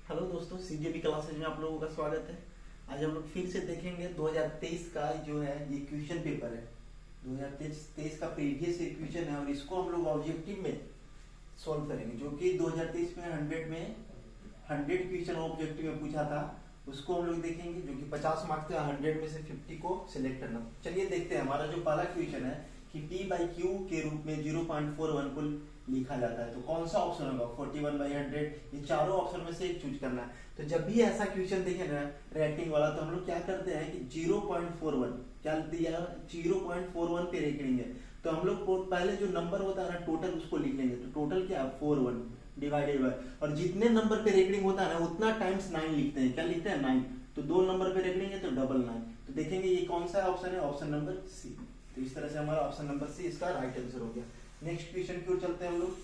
Hello दोस्तों, सीजेबी classes में आप लोगों का स्वागत है। आज हम लोग फिर से देखेंगे 2023 का जो है ये क्वेश्चन पेपर है। 2023 का प्रीवियस क्वेश्चन है और इसको हम लोग ऑब्जेक्टिव में सॉल्व करेंगे, जो कि 2023 में 100 क्वेश्चन ऑब्जेक्टिव में पूछा था। उसको हम लोग देखेंगे, जो कि 50 मार्क्स का 100 में से 50 को सिलेक्ट करना। चलिए देखते हैं। हमारा जो पहला क्वेश्चन है कि P/Q के रूप में 0.41 को लिखा जाता है, तो कौन सा ऑप्शन होगा? 41/100। ये चारों ऑप्शन में से एक चूज करना है। तो जब भी ऐसा क्वेश्चन देखे ना रेटिंग वाला, तो हम लोग क्या करते हैं कि 0.41 क्या दिया, 0.41 पे रेटिंग है, तो हम लोग पहले जो नंबर होता है ना टोटल, उसको लिख लेंगे। तो टोटल क्या है? 41 डिवाइडेड बाय, और जितने नंबर पे रेटिंग होता है ना उतना टाइम्स 9 लिखते हैं। क्या लिखते हैं? 9। तो 2 नंबर पे रेटिंग है तो डबल 9। तो देखेंगे ये कौन सा ऑप्शन है, ऑप्शन नंबर सी। तो इस तरह से हमारा ऑप्शन नंबर सी इसका राइट आंसर हो गया। नेक्स्ट क्वेश्चन की ओर चलते हैं हम लोग।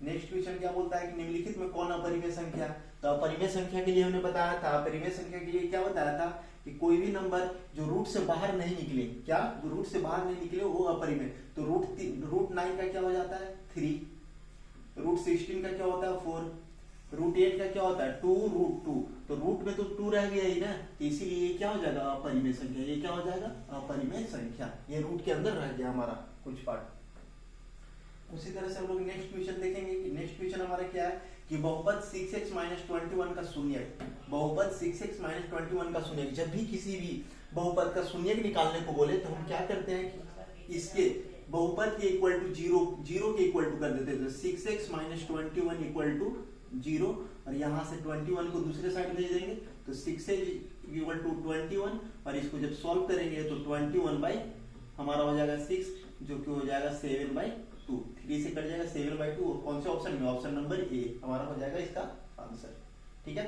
नेक्स्ट क्वेश्चन क्या बोलता है कि निम्नलिखित में कौन अपरिमेय संख्या? तो अपरिमेय संख्या के लिए हमने बताया था, अपरिमेय संख्या के लिए क्या बताया था कि कोई भी नंबर जो रूट से बाहर नहीं निकले, क्या रूट से बाहर नहीं निकले, वो अपरिमेय। तो रूट 9 का क्या हो जाता है? 3। रूट 16 का क्या होता है? 4। रूट 8 का क्या होता है? 2 रूट 2। तो रूट में तो 2 रह गया ही ना, तो इसीलिए ये क्या हो जाएगा? अपरिमेय संख्या। ये क्या हो जाएगा? अपरिमेय संख्या। ये रूट के अंदर रह गया हमारा कुछ पार्ट। उसी तरह से हम लोग नेक्स्ट क्वेश्चन देखेंगे कि नेक्स्ट क्वेश्चन हमारा क्या है कि बहुपद 6x - 21 का शून्यक। बहुपद 6x - 21 का शून्यक। जब भी किसी भी बहुपद का शून्यक निकालने को बोले तो हम क्या करते हैं कि इसके बहुपद के इक्वल टू जीरो के इक्वल टू कर देते हैं। तो 6x - 21 इक्वल टू 0, और यहाँ से 21 को दूसरे साइड भेज देंगे तो 6x इक्वल टू 21, और इसको जब सॉल्व करेंगे तो 21 बाई हमारा हो जाएगा 6, जो कि हो जाएगा 7/2। 3 से कट जाएगा 7/2। कौन से ऑप्शन में? ऑप्शन नंबर ए हमारा हो जाएगा इसका आंसर। ठीक है।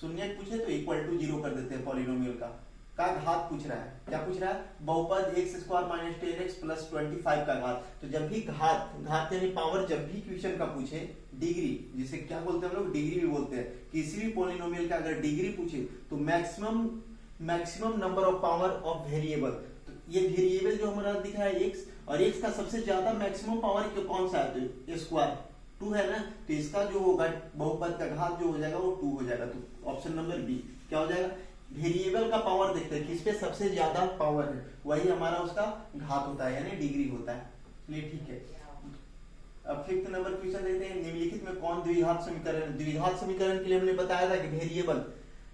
शून्यक पूछे तो इक्वल टू 0 कर देते हैं। पॉलिनोमियल का घात पूछ रहा है। क्या पूछ रहा है? बहुपद x² - 10x + 25 का घात। तो जब भी घात यानी पावर जब भी क्वेश्चन का पूछे, डिग्री जिसे क्या बोलते हैं हम लोग? डिग्री भी बोलते हैं। किसी भी पॉलिनोमियल का अगर डिग्री पूछे तो maximum number of power of variable. तो ये वेरिएबल जो हमारा दिख रहा है x, और x का सबसे ज्यादा मैक्सिमम पावर कौन सा है? तो स्क्वायर 2 है ना, तो इसका जो होगा बहुपद का घात जो हो जाएगा वो 2 हो जाएगा। तो ऑप्शन नंबर बी क्या हो जाएगा? वेरिएबल का पावर देखते हैं किस पे सबसे ज्यादा पावर है, वही हमारा उसका घात होता है, यानी डिग्री होता है। चलिए ठीक है। अब 5th नंबर क्वेश्चन देखते हैं। निम्नलिखित में कौन द्विघात समीकरण? द्विघात समीकरण के लिए हमने बताया था कि वेरिएबल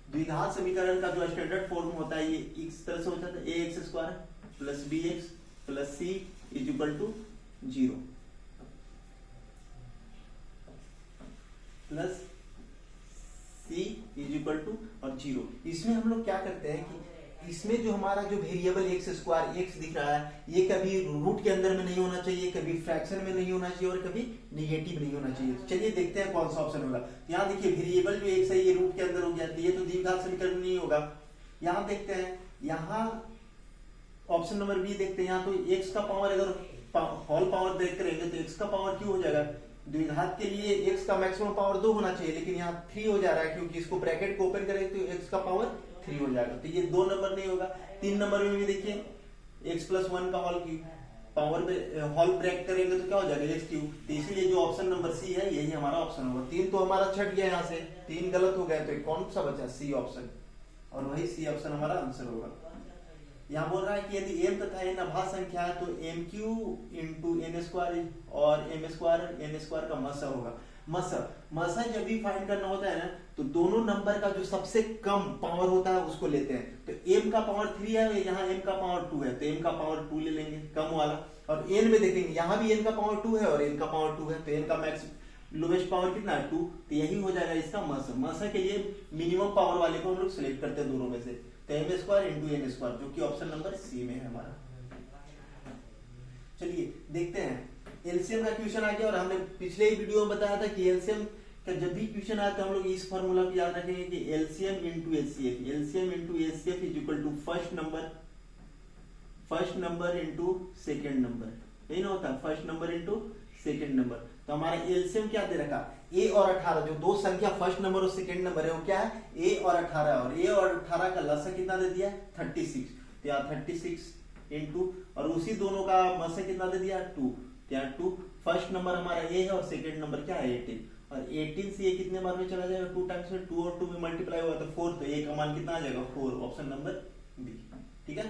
द्विघात समीकरण का जो स्टैंडर्ड फॉर्म होता है ये इस तरह से होता है। ax² + bx + c = 0 plus c और 0। इसमें हम लोग क्या करते हैं कि इसमें जो हमारा जो वेरिएबल x² दिख रहा है, ये कभी रूट के अंदर में नहीं होना चाहिए, कभी फ्रैक्शन में नहीं होना चाहिए, और कभी निगेटिव नहीं होना चाहिए। तो चलिए देखते हैं कौन सा ऑप्शन होगा। यहाँ देखिए वेरिएबल जो x है ये रूट के अंदर हो गया, तो ये तो द्विघात समीकरण नहीं होगा। यहाँ देखते हैं, यहाँ ऑप्शन नंबर बी देखते हैं। यहाँ तो x का पावर अगर होल पावर देख करेंगे तो x का पावर क्यों हो जाएगा? द्विघात के लिए x का मैक्सिमम पावर 2 होना चाहिए, लेकिन यहाँ 3 हो जा रहा है, क्योंकि इसको ब्रैकेट को ओपन करेंगे तो x का पावर 3 हो जाएगा। तो ये 2 नंबर नहीं होगा। 3 नंबर में भी देखिए x + 1 का होल क्यूब, पावर पे होल ब्रेक करेंगे तो क्या हो जाएगा? x cube. तो इसीलिए जो ऑप्शन नंबर सी है यही हमारा ऑप्शन होगा। 3 तो हमारा छट गया, यहाँ से 3 गलत हो गया, तो कौन सा बचा? सी ऑप्शन, और वही सी ऑप्शन हमारा आंसर होगा। यहाँ बोल रहा है कि यदि m तथा n अभाज्य संख्या है तो mq × n² और m² का मसा होगा। मसा जब भी फाइंड करना होता है ना, तो दोनों नंबर का जो सबसे कम पावर होता है उसको लेते हैं। तो m का पावर 3 है, यहाँ m का पावर 2 है, तो m का पावर 2 ले लेंगे कम वाला। और n में देखेंगे, यहाँ भी n का पावर 2 है और n का पावर 2 है, तो n का मैक्स लोवेस्ट पावर कितना है? 2। तो यही हो जाएगा इसका मसा के लिए मिनिमम पावर वाले को हम लोग सिलेक्ट करते हैं दोनों में से। तो m² × n², जो कि ऑप्शन नंबर सी में है हमारा। चलिए देखते हैं। एलसीएम का क्वेश्चन आ गया, और हमने पिछले ही वीडियो में बताया था कि एलसीएम का जब भी क्वेश्चन आया तो हम लोग इस फॉर्मूला को याद रखेंगे कि LCM × HCF. LCM × HCF = first number × second number. यही ना होता है, फर्स्ट नंबर × सेकंड नंबर। तो हमारा एलसीएम क्या दे रखा? a और 18, जो दो संख्या फर्स्ट नंबर और सेकंड नंबर है वो क्या है? a और 18, और a और 18 का लसा कितना दे दिया? 36। तो यहाँ 36 × और उसी दोनों का मसा कितना दे दिया? 2। तो यहाँ 2। फर्स्ट नंबर हमारा a है और सेकंड नंबर क्या है? 18। और 18 से ये कितने बार में चला जाएगा, 2 टाइम्स में, 2 और 2 में मल्टीप्लाई हुआ तो 4, तो ए का मान कितना आ जाएगा 4, ऑप्शन नंबर बी। ठीक है,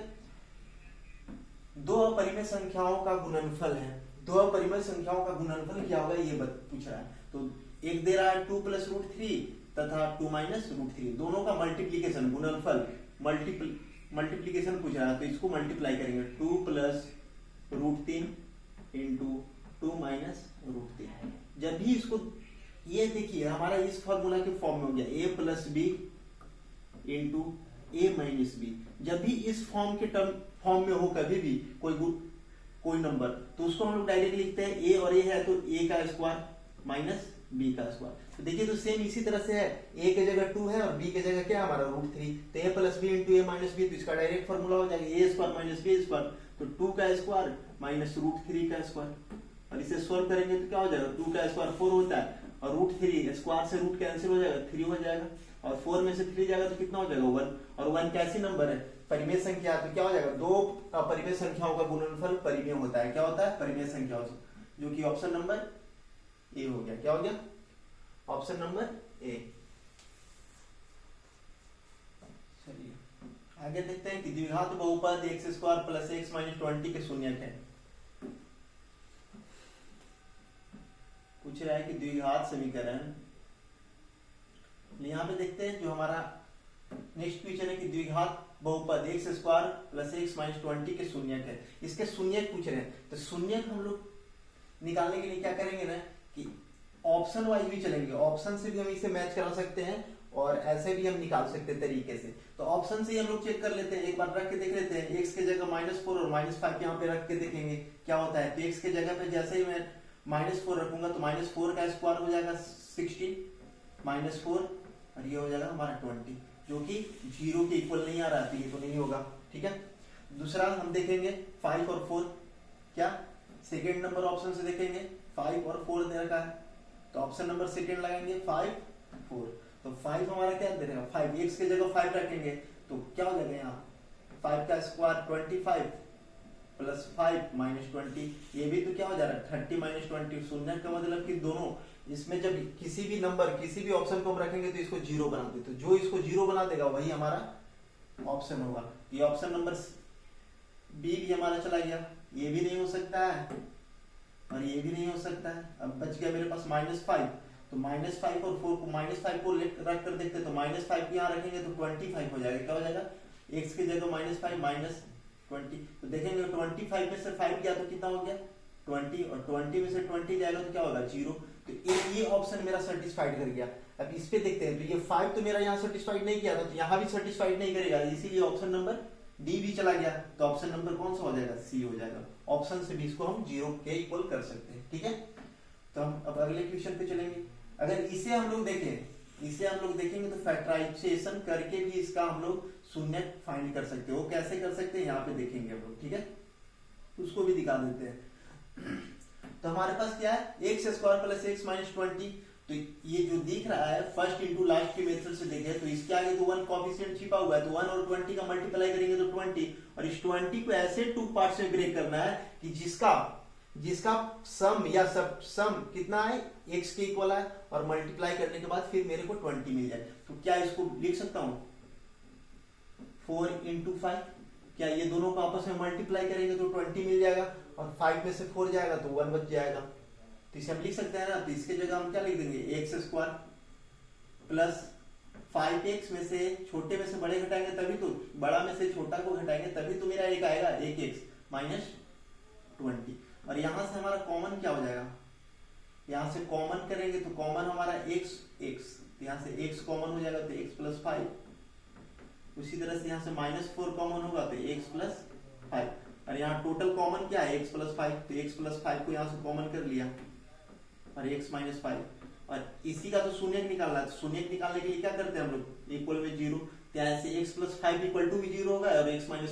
दो अपरिमेय संख्याओं का गुणनफल है, दो अपरिमेय संख्याओं का गुणनफल क्या होगा ये पूछ रहा है। तो एक दे रहा है 2 + √3 तथा 2 - √3, दोनों का मल्टीप्लीकेशन गुणनफल मल्टीप्लीकेशन पूछ रहा है, तो इसको मल्टीप्लाई करेंगे 2 + √3 × 2 - √3। जब भी इसको, ये देखिए हमारा इस फॉर्मूला के फॉर्म में हो गया a + b × a - b। जब भी इस फॉर्म में हो कभी भी कोई नंबर, तो उसको हम लोग डायरेक्ट लिखते हैं a और a है तो a का स्क्वायर माइनस b का स्क्वायर। तो देखिए तो सेम इसी तरह से है, a के जगह 2 है और b के जगह क्या है हमारा √3, तो a + b × a - b, तो इसका डायरेक्ट फॉर्मूला हो जाएगा a² - b², तो 2 का स्क्वायर माइनस √3 का स्क्वायर, और इसे सोल्व करेंगे तो क्या हो जाएगा, 2 का स्क्वायर 4 होता है और √3 स्क्वायर से रूट कैंसिल हो जाएगा, 3 हो जाएगा, और 4 में से 3 जाएगा तो कितना हो जाएगा 1, और 1 कैसी नंबर है, परिमेय संख्या, तो क्या हो जाएगा, दो अपरिमेय संख्याओं का गुणनफल परिमेय होता है, क्या होता है, परिमेय संख्याओं से, जो कि ऑप्शन नंबर ए हो गया। क्या हो गया, ऑप्शन नंबर ए। चलिए आगे देखते हैं कि द्विघात बहुपद x² + x - 20 के शून्यक है। पूछ रहा है कि द्विघात समीकरण, यहाँ पे देखते हैं जो हमारा नेक्स्ट क्वेश्चन है कि द्विघात बहुपद x² + x - 20 के शून्यक है, इसके शून्यक पूछ रहे हैं। तो शून्यक हम लोग निकालने के लिए क्या करेंगे ना कि ऑप्शन वाइज भी चलेंगे, ऑप्शन से भी हम इसे मैच करा सकते हैं और ऐसे भी हम निकाल सकते हैं तरीके से। तो ऑप्शन से ही हम लोग चेक कर लेते हैं, एक बार रख के देख लेते हैं, x के जगह -4 और -5 यहाँ पे रख के देखेंगे क्या होता है। तो x के जगह पे जैसे ही मैं -4 रखूंगा तो -4 का स्क्वायर हो जाएगा 16 -4 और ये हो जाएगा हमारा 20, जो कि 0 के इक्वल नहीं आ रहा है, ये तो नहीं होगा। ठीक है, दूसरा हम देखेंगे 5 और 4, क्या सेकेंड नंबर ऑप्शन से देखेंगे 5 और 4 दे रखा है, तो ऑप्शन नंबर सेकेंड लगाएंगे 5 4, तो 5 हमारा क्या दे रहेगा 5, x के जगह 5 रखेंगे तो क्या हो जाएगा यहाँ 5 का स्क्वायर 25 + 5 - 20, ये भी तो क्या हो जा रहा है 30 - 20। शून्य का मतलब कि दोनों इसमें जब किसी भी नंबर किसी भी ऑप्शन को हम रखेंगे तो इसको 0 बना देते, तो जो इसको 0 बना देगा वही हमारा ऑप्शन होगा। ये ऑप्शन नंबर बी भी हमारा चला गया, ये भी नहीं हो सकता है और ये भी नहीं हो सकता है। अब बच गया मेरे पास -5, तो -5 और 4 को -5 को रख कर देखते तो -5 यहाँ रखेंगे तो 25 हो जाएगा। क्या हो जाएगा x की जगह -5 -20, तो देखेंगे 25 में से 5 गया तो कितना हो गया 20, और 20 में से 20 जाएगा तो क्या होगा 0। तो ये ऑप्शन मेरा सेटिस्फाइड कर गया। अब इस पे देखते हैं, तो ये 5 तो मेरा यहाँ सेटिस्फाइड नहीं किया था, तो यहाँ भी सेटिस्फाइड नहीं करेगा, इसीलिए ऑप्शन नंबर डी भी चला गया। तो ऑप्शन नंबर कौन सा हो जाएगा सी हो जाएगा। ऑप्शन से भी इसको हम 0 के इक्वल कर सकते हैं। ठीक है, तो हम अब अगले क्वेश्चन पे चलेंगे। अगर इसे हम लोग देखेंगे तो फैक्टराइजेशन करके भी इसका हम लोग शून्य फाइंड कर सकते हैं। वो कैसे कर सकते हैं यहाँ पे देखेंगे हम लोग। ठीक है, उसको भी दिखा देते हैं। तो हमारे पास क्या है x² + x - 20, तो ये जो दिख रहा है फर्स्ट इंटू लास्ट के मेथड से देखें तो इसके आगे तो 1 कोएफिशिएंट छिपा हुआ है, तो 1 और 20 का मल्टीप्लाई करेंगे तो 20, और इस 20 को ऐसे 2 पार्ट्स में ब्रेक करना है कि जिसका सम या सब सम कितना है x के इक्वल है, और मल्टीप्लाई करने के बाद फिर मेरे को 20 मिल जाए। तो क्या इसको लिख सकता हूं 4 × 5, क्या ये दोनों को आपस में मल्टीप्लाई करेंगे तो 20 मिल जाएगा, और 5 में से 4 जाएगा तो 1 बच जाएगा। तो इसे हम लिख सकते हैं ना, तो इसके जगह हम क्या लिख देंगे x² + 5x में से छोटे में से बड़े घटाएंगे तभी तो, बड़ा में से छोटा को घटाएंगे तभी तो मेरा एक आएगा 1x - 20, और यहां से हमारा कॉमन क्या हो जाएगा, यहां से कॉमन करेंगे तो कॉमन हमारा x, यहां से x कॉमन हो जाएगा तो x + 5, उसी तरह से यहाँ से -4 कॉमन होगा तो x + 5, और यहाँ टोटल कॉमन क्या है x + 5, तो x + 5 को यहाँ से कॉमन कर लिया और x - 5, और इसी का तो शून्य निकालना है। तो शून्य निकालने के लिए क्या करते हैं हम लोग इक्वल में 0, तो ऐसे x + 5 = भी 0 होगा और x - 5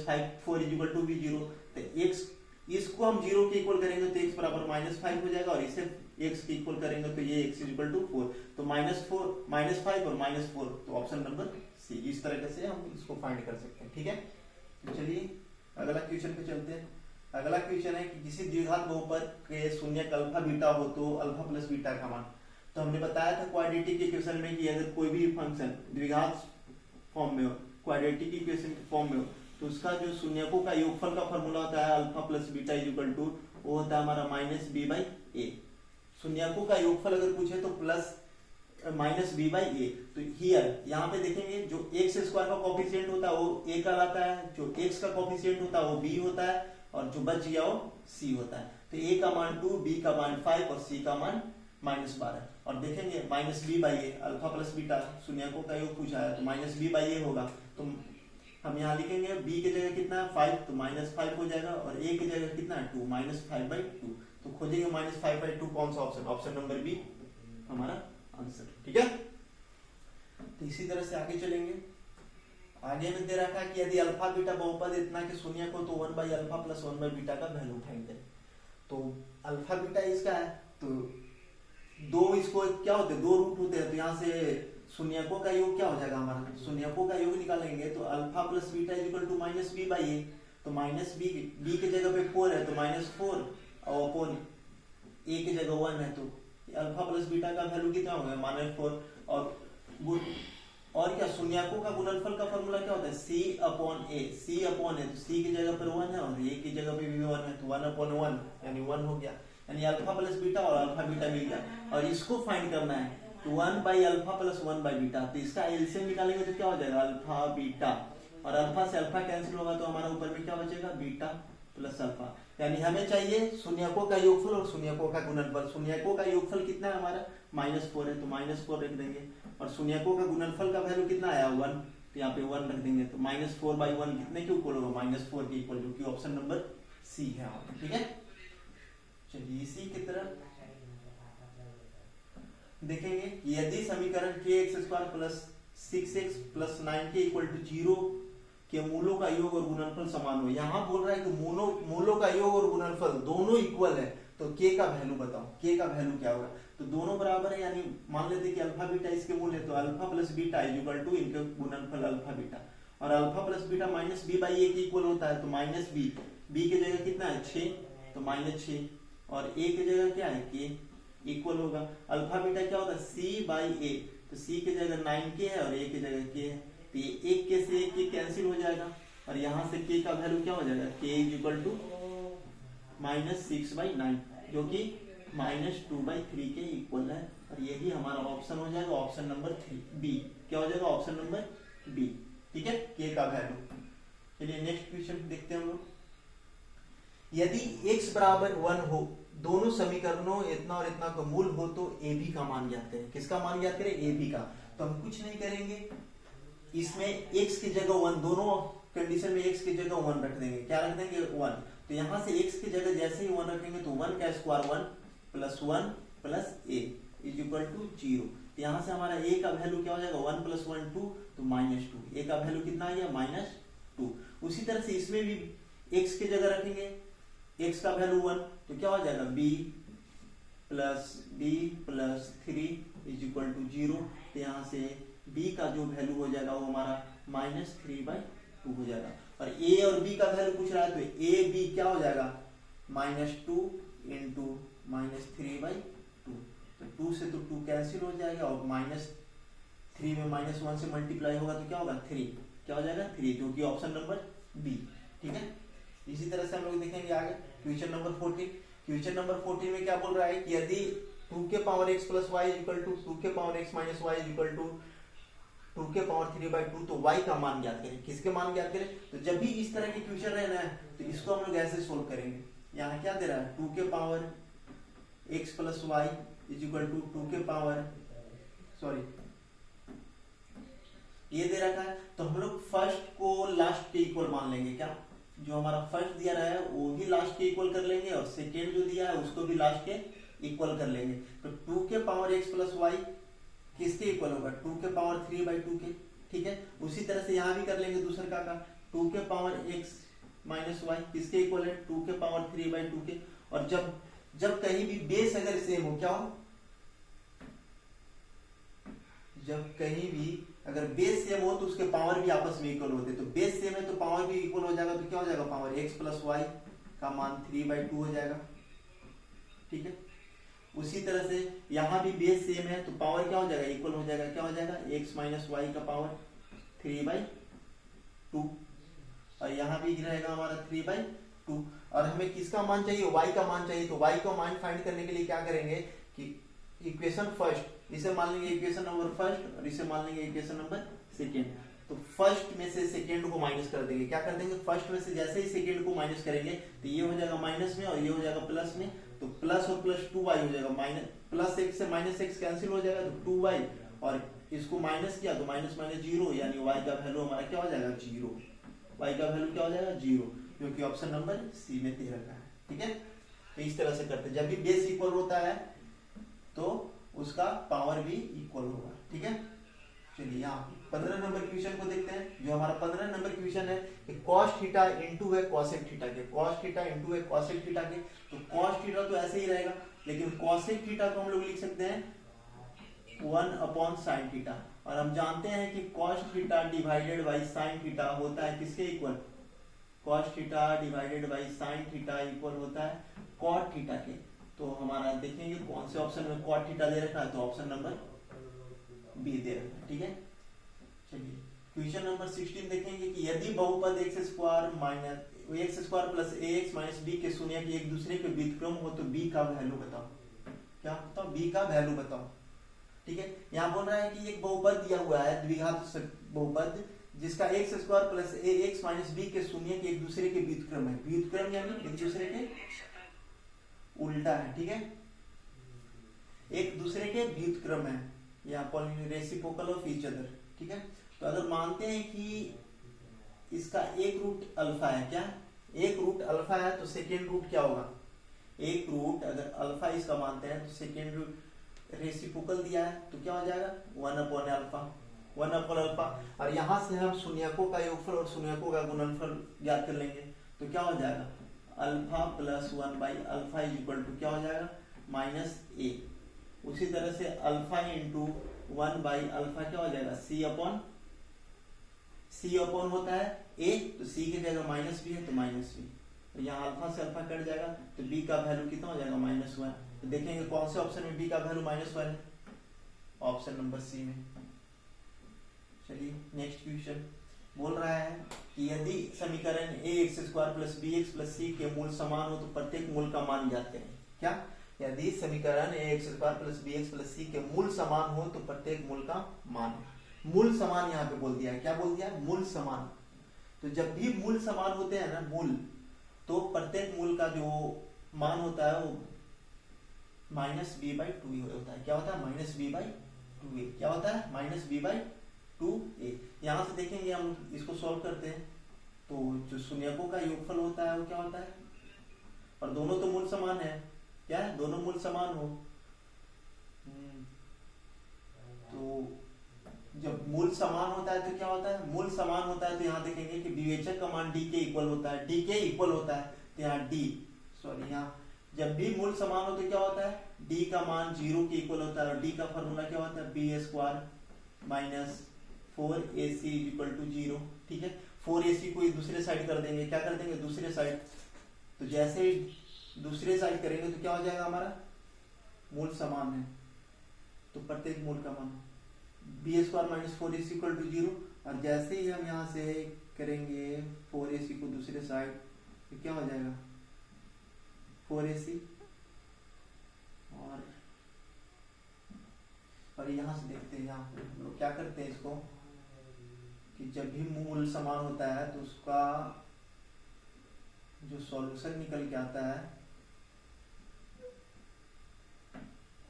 4 = भी 0, तो x इसको हम 0 के इक्वल करेंगे तो x = -5 हो जाएगा, और इसे x के इक्वल करेंगे तो ये x = 4, तो -5 और -4, तो ऑप्शन नंबर सी। इस तरह से हम इसको फाइंड कर सकते हैं। ठीक है, तो चलिए अगला क्वेश्चन पे चलते हैं। अगला क्वेश्चन है कि किसी द्विघात बहुपद के शून्यक अल्फा बीटा हो तो अल्फा + बीटा का मान। तो हमने बताया था क्वाड्रेटिक इक्वेशन में कि अगर कोई भी फंक्शन द्विघात फॉर्म में हो, क्वाड्रेटिक इक्वेशन के फॉर्म में हो, तो उसका जो शून्यकों का योगफल का फॉर्मूला होता है alpha plus beta equal to, वो होता है हमारा माइनस बी बाई ए। शून्यकों का योगफल अगर पूछे तो प्लस माइनस बी बाई ए। तो हियर यहाँ पे देखेंगे जो एक्स स्क्वायर का कॉफिशिएंट होता है वो ए कहलाता है, जो एक्स का कॉफिशिएंट होता है वो बी होता है, और जो बच गया वो सी होता है। तो ए का मान 2, बी का मान 5 और सी का मान -12। और देखेंगे minus B by A, alpha plus beta शून्यकों का योग पूछा है तो माइनस बी बाई ए होगा। तो हम यहाँ लिखेंगे बी की जगह कितना है 5, तो -5 हो जाएगा, और ए की जगह कितना है 2, -5/2। तो खोजेंगे -5/2 कौन सा ऑप्शन, ऑप्शन नंबर बी हमारा आंसर। ठीक है, तो इसी तरह से आगे चलेंगे। आगे में दे रखा है कि यदि अल्फा बीटा बहुपद इतना कि शून्य को, तो 1/α + 1/बीटा का वैल्यू उठाएंगे। तो अल्फा बीटा इसका है, तो दो इसको क्या होते हैं, दो रूट होते हैं, तो यहाँ से शून्यकों का योग क्या हो जाएगा हमारा, शून्यकों का योग निकालेंगे तो alpha plus beta equal to minus B by ए। तो माइनस बी, बी की जगह पे 4 है तो -4, और अपॉन ए की जगह 1 है, तो अल्फा प्लस बीटा का वैल्यू कितना हो गया -4। और क्या शून्यकों का गुणनफल का फॉर्मूला क्या होता है, c अपॉन ए। c अपॉन ए, तो c की जगह पर 1 है और a की जगह पे भी 1 है, तो 1/1 यानी 1 हो गया, यानी अल्फा प्लस बीटा और अल्फा बीटा मिल गया। और इसको फाइंड करना है तो 1/α + 1/बीटा, तो इसका एलसीएम निकालेंगे तो क्या हो जाएगा अल्फा बीटा, और अल्फा से अल्फा कैंसिल होगा तो हमारा ऊपर में क्या बचेगा बीटा प्लस अल्फा। यानी हमें चाहिए शून्यकों का योगफल और शून्यकों का गुणनफल। शून्यकों का योगफल कितना है हमारा -4 है, तो -4 रख देंगे, और शून्यकों का गुणनफल का वैल्यू कितना आया 1, तो यहाँ पे 1 रख देंगे, तो -4/1 कितने के इक्वल होगा -4 के इक्वल, जो कि ऑप्शन नंबर सी है। ठीक है, चलिए इसी की तरह देखेंगे यदि समीकरण kx² + 6x + 9k = 0 के मूलों का योग और गुणनफल समान हो। यहाँ बोल रहा है कि मूलों का योग और गुणनफल दोनों इक्वल है, तो k का वैल्यू बताओ, k का वैल्यू क्या होगा। तो दोनों बराबर है, यानी मान लेते कि अल्फा बीटा इसके मूल है, तो alpha plus beta equal to इनका गुणनफल अल्फा बीटा, और alpha plus beta minus B by A के इक्वल होता है, तो माइनस बी, बी की जगह कितना है 6, तो -6, और ए की जगह क्या है k इक्वल होगा। अल्फा बीटा क्या होता है c बाई ए, तो c की जगह 9k है और a की जगह k है, तो ये एक के से एक कैंसिल हो जाएगा, और यहाँ से k का वैल्यू क्या हो जाएगा k इक्वल टू -6/9, जो कि -2/3 के इक्वल है, और यही हमारा ऑप्शन हो जाएगा ऑप्शन नंबर 3 बी। क्या हो जाएगा ऑप्शन नंबर बी। ठीक है, k का वैल्यू। चलिए नेक्स्ट क्वेश्चन देखते हैं हम लोग। यदि x बराबर 1 हो, दोनों समीकरणों इतना और इतना का मूल हो, तो ए बी का मान ज्ञात करें। किसका मान ज्ञात करें, ए बी का। तो हम कुछ नहीं करेंगे, इसमें x की जगह 1, दोनों कंडीशन में x की जगह 1 रख देंगे। क्या रख देंगे 1, तो यहाँ से x की जगह जैसे ही 1 रखेंगे तो 1 का स्क्वायर 1 + 1 + a इक्वल टू 0। यहाँ से हमारा a का वैल्यू क्या हो जाएगा 1 + 1 2, तो -2, a का वैल्यू कितना आ गया -2। उसी तरह से इसमें भी x की जगह रखेंगे, x का वैल्यू 1, तो क्या हो जाएगा b + 3 इक्वल टू 0। तो यहाँ से b का जो वैल्यू हो जाएगा वो हमारा -3/2 हो जाएगा, और a और b का वैल्यू पूछ रहा है, तो a b क्या हो जाएगा -2 × -3/2, तो 2 से तो 2 कैंसिल हो जाएगा, और -3 में -1 से मल्टीप्लाई होगा तो क्या होगा 3, क्या हो जाएगा 3, जो कि ऑप्शन नंबर बी। ठीक है, इसी तरह से हम लोग देखेंगे आगे क्वेश्चन नंबर 14। क्वेश्चन नंबर 14 में क्या बोल रहा है कि यदि 2x + y = 2x - y = 2/3/2, तो y का मान ज्ञात करें। किसके मान ज्ञात करें, तो जब भी इस तरह के क्वेश्चन रहना है तो इसको हम लोग ऐसे सोल्व करेंगे। यहाँ क्या दे रहा है 2x + y = ये दे रखा है, तो हम लोग फर्स्ट को लास्ट के इक्वल मान लेंगे। क्या, जो हमारा फर्स्ट दिया रहा है वो भी लास्ट के इक्वल कर लेंगे, और सेकेंड जो दिया है उसको भी लास्ट के इक्वल कर लेंगे। तो 2x + y किसके इक्वल होगा 2/3/2 के। ठीक है, उसी तरह से यहाँ भी कर लेंगे दूसरे का 2x - y किसके इक्वल है 2/3/2 के। और जब कहीं भी बेस अगर सेम हो, क्या हो, जब कहीं भी अगर बेस सेम हो तो उसके पावर भी आपस में इक्वल होते हैं। तो बेस सेम है तो पावर भी इक्वल हो जाएगा, तो क्या हो जाएगा पावर x + y का मान 3/2 हो जाएगा। ठीक है, उसी तरह से यहाँ भी बेस सेम है तो पावर क्या हो जाएगा, इक्वल हो जाएगा, क्या हो जाएगा x माइनस वाई का पावर 3/2 और यहाँ भी रहेगा हमारा 3/2 और हमें किसका मान चाहिए, y का मान चाहिए। तो y का मान फाइंड करने के लिए क्या करेंगे कि इक्वेशन फर्स्ट, इसे मान लेंगे इक्वेशन नंबर फर्स्ट और इसे मान लेंगे इक्वेशन नंबर सेकेंड। तो फर्स्ट में से सेकेंड को माइनस कर देंगे, क्या कर देंगे, फर्स्ट में से जैसे ही सेकेंड को माइनस करेंगे तो ये हो जाएगा माइनस में और ये हो जाएगा प्लस में, तो प्लस और प्लस 2y हो जाएगा, माइनस प्लस x से माइनस x कैंसिल हो जाएगा तो 2y और इसको माइनस किया तो माइनस माइनस जीरो, यानी y का वैल्यू हमारा क्या हो जाएगा, जीरो। y का वैल्यू क्या हो जाएगा, जीरो, क्योंकि ऑप्शन नंबर सी में दे रखा है। ठीक है, तो इस तरह से करते हैं, जब भी बेस इक्वल होता है तो उसका पावर भी इक्वल होगा। ठीक है, चलिए यहाँ 15 नंबर क्वेश्चन को देखते हैं। जो हमारा 15 नंबर क्वेश्चन है cos थीटा इंटू है cosec थीटा के, cos थीटा इंटू है cosec थीटा के। तो cos थीटा तो ऐसे ही रहेगा, लेकिन cosec थीटा को हम लोग लिख सकते हैं 1/sin थीटा और हम जानते हैं कि cos theta divided by sin theta होता है किसके equal, cos theta divided by sin theta equal होता है cot थीटा के। तो हमारा देखेंगे कौन से ऑप्शन में cot थीटा दे रखा है, तो ऑप्शन नंबर बी दे रखा है। ठीक है, चलिए क्वेश्चन नंबर 16 देखेंगे कि यदि बहुपद x square minus x square plus ax minus b के शून्य के एक दूसरे के व्युत्क्रम हो तो b का वैल्यू बताओ। क्या बताओ, b का वैल्यू बताओ। ठीक है, यहाँ बोल रहा है कि एक बहुपद दिया हुआ है द्विघात बहुपद जिसका x square plus ax minus b के शून्य के एक दूसरे के व्युत्क्रम है, व्युत्क्रम यानी एक दूसरे के उल्टा है। ठीक है, एक दूसरे के व्युत्क्रम है या रेसिप्रोकल ऑफ ईच अदर। ठीक है, तो अगर मानते हैं कि इसका एक रूट अल्फा है, क्या एक रूट अल्फा है तो सेकेंड रूट क्या होगा, एक रूट अगर अल्फा इसका मानते हैं तो सेकेंड रूट रेसिप्रोकल दिया है तो क्या हो जाएगा 1/अल्फा। और यहां से हम शून्यकों का योगफल और शून्यकों का गुणनफल ज्ञात कर लेंगे तो क्या हो जाएगा अल्फा प्लस 1/अल्फा इज इक्वल टू क्या हो जाएगा -a। उसी तरह से अल्फा इंटू 1/अल्फा क्या हो जाएगा c अपॉन होता है a, तो c की जगह माइनस b है तो माइनस b, तो यहाँ अल्फा से अल्फा कट जाएगा तो b का वैल्यू कितना हो जाएगा -1। तो देखेंगे कौन से ऑप्शन में b का वैल्यू -1 है, ऑप्शन नंबर सी में। चलिए नेक्स्ट क्वेश्चन बोल रहा है कि यदि समीकरण ax square plus bx plus c के मूल समान हो तो प्रत्येक मूल का मान ज्ञात करें। क्या, यदि समीकरण ax square plus bx plus c के मूल समान हो तो प्रत्येक मूल का मान, मूल समान यहाँ पे बोल दिया है, क्या बोल दिया है, मूल समान। तो जब भी मूल समान होते हैं ना मूल, तो प्रत्येक मूल का जो मान होता है वो -b/2a होता है। क्या होता है -b/2a, क्या होता है -b/2a। यहाँ से देखेंगे हम इसको सॉल्व करते हैं तो जो शून्यकों का योगफल होता है वो क्या होता है, और दोनों तो मूल समान है, क्या है, दोनों मूल समान हो तो जब मूल समान होता है तो क्या होता है, मूल समान होता है तो यहाँ देखेंगे कि विवेचक का मान d के इक्वल होता है, d के इक्वल होता है तो यहाँ जब भी मूल समान हो तो क्या होता है, d का मान 0 के इक्वल होता है और d का फॉर्मूला क्या होता है b square minus 4ac equal to 0। ठीक है, 4ac को दूसरे साइड कर देंगे, क्या कर देंगे दूसरे साइड, तो जैसे ही दूसरे साइड करेंगे तो क्या हो जाएगा हमारा मूल समान है तो प्रत्येक मूल का मान b square minus 4ac equal to 0। और जैसे ही हम यहाँ से करेंगे 4ac को दूसरे साइड तो क्या हो जाएगा 4ac और यहाँ से देखते हैं, यहाँ हम लोग क्या करते हैं इसको कि जब भी मूल समान होता है तो उसका जो सॉल्यूशन निकल के आता है